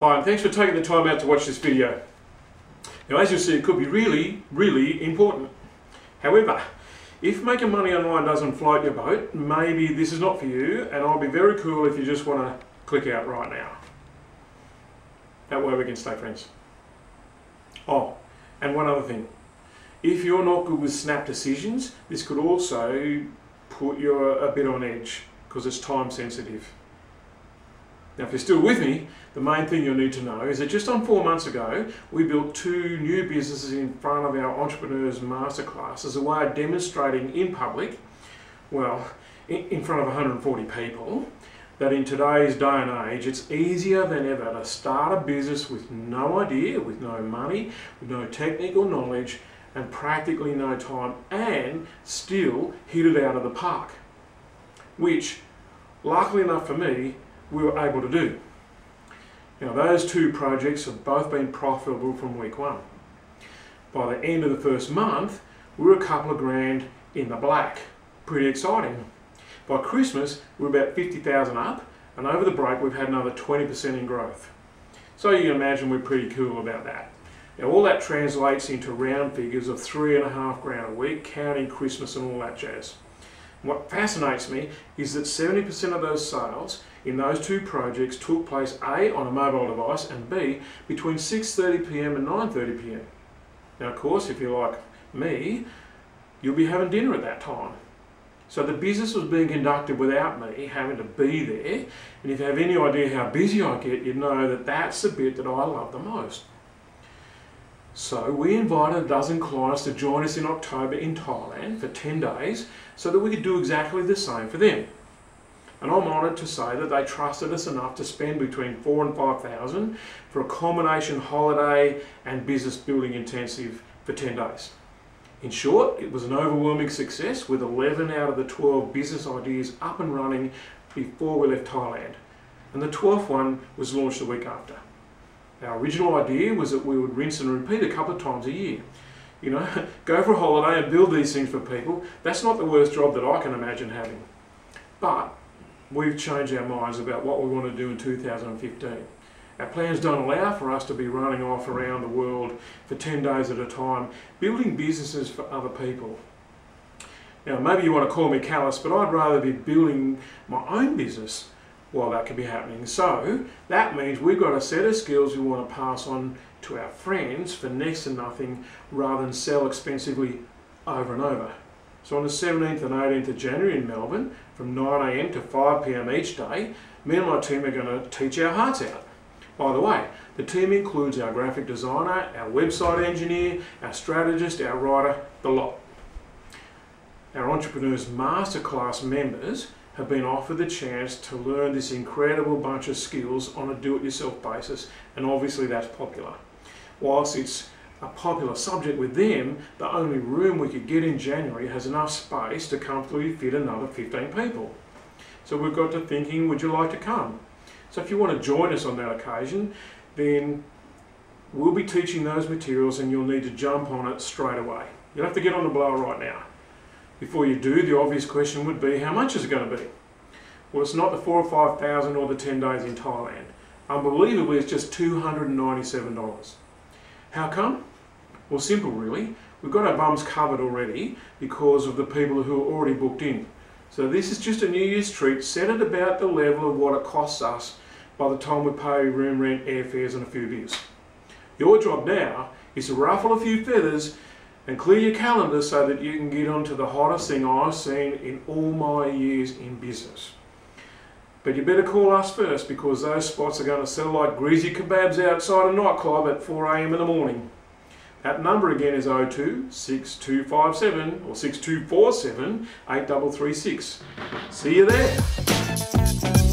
Hi, and thanks for taking the time out to watch this video. Now, as you'll see, it could be really important. However, if making money online doesn't float your boat, maybe this is not for you, and I'll be very cool if you just want to click out right now. That way we can stay friends. Oh, and one other thing. If you're not good with snap decisions, this could also put you a bit on edge because it's time sensitive. Now, if you're still with me, the main thing you'll need to know is that just on 4 months ago, we built 2 new businesses in front of our Entrepreneurs Masterclass as a way of demonstrating in public, well, in front of 140 people, that in today's day and age, it's easier than ever to start a business with no idea, with no money, with no technical knowledge, and practically no time, and still hit it out of the park. Which, luckily enough for me, we were able to do. Now, those 2 projects have both been profitable from week 1. By the end of the first month, we were a couple of grand in the black. Pretty exciting. By Christmas, we were about 50,000 up, and over the break, we've had another 20% in growth. So you can imagine we're pretty cool about that. Now, all that translates into round figures of 3.5 grand a week, counting Christmas and all that jazz. What fascinates me is that 70% of those sales in those 2 projects took place A, on a mobile device, and B, between 6:30 p.m. and 9:30 p.m. Now, of course, if you're like me, you'll be having dinner at that time. So the business was being conducted without me having to be there, and if you have any idea how busy I get, you know that that's the bit that I love the most. So we invited a dozen clients to join us in October in Thailand for 10 days so that we could do exactly the same for them. And I'm honoured to say that they trusted us enough to spend between $4,000 and $5,000 for a combination holiday and business building intensive for 10 days. In short, it was an overwhelming success with 11 out of the 12 business ideas up and running before we left Thailand. And the 12th one was launched a week after. Our original idea was that we would rinse and repeat a couple of times a year. You know, go for a holiday and build these things for people. That's not the worst job that I can imagine having. But we've changed our minds about what we want to do in 2015. Our plans don't allow for us to be running off around the world for 10 days at a time, building businesses for other people. Now, maybe you want to call me callous, but I'd rather be building my own business while that could be happening. So that means we've got a set of skills we want to pass on to our friends for next to nothing rather than sell expensively over and over. So on the 17th and 18th of January in Melbourne, from 9 a.m. to 5 p.m. each day, me and my team are going to teach our hearts out. By the way, the team includes our graphic designer, our website engineer, our strategist, our writer, the lot. Our Entrepreneurs Masterclass members have been offered the chance to learn this incredible bunch of skills on a do-it-yourself basis, and obviously that's popular. Whilst it's a popular subject with them, the only room we could get in January has enough space to comfortably fit another 15 people. So we've got to thinking, would you like to come? So if you want to join us on that occasion, then we'll be teaching those materials and you'll need to jump on it straight away. You'll have to get on the blower right now. Before you do, the obvious question would be, how much is it going to be? Well, it's not the $4,000 or $5,000 or the 10 days in Thailand. Unbelievably, it's just $297. How come? Well, simple really. We've got our bums covered already because of the people who are already booked in. So this is just a New Year's treat set at about the level of what it costs us by the time we pay room rent, airfares and a few beers. Your job now is to ruffle a few feathers and clear your calendar so that you can get onto the hottest thing I've seen in all my years in business. But you better call us first because those spots are going to sell like greasy kebabs outside a nightclub at 4 a.m. in the morning. That number again is 02 6257 or 6247 8336. See you there.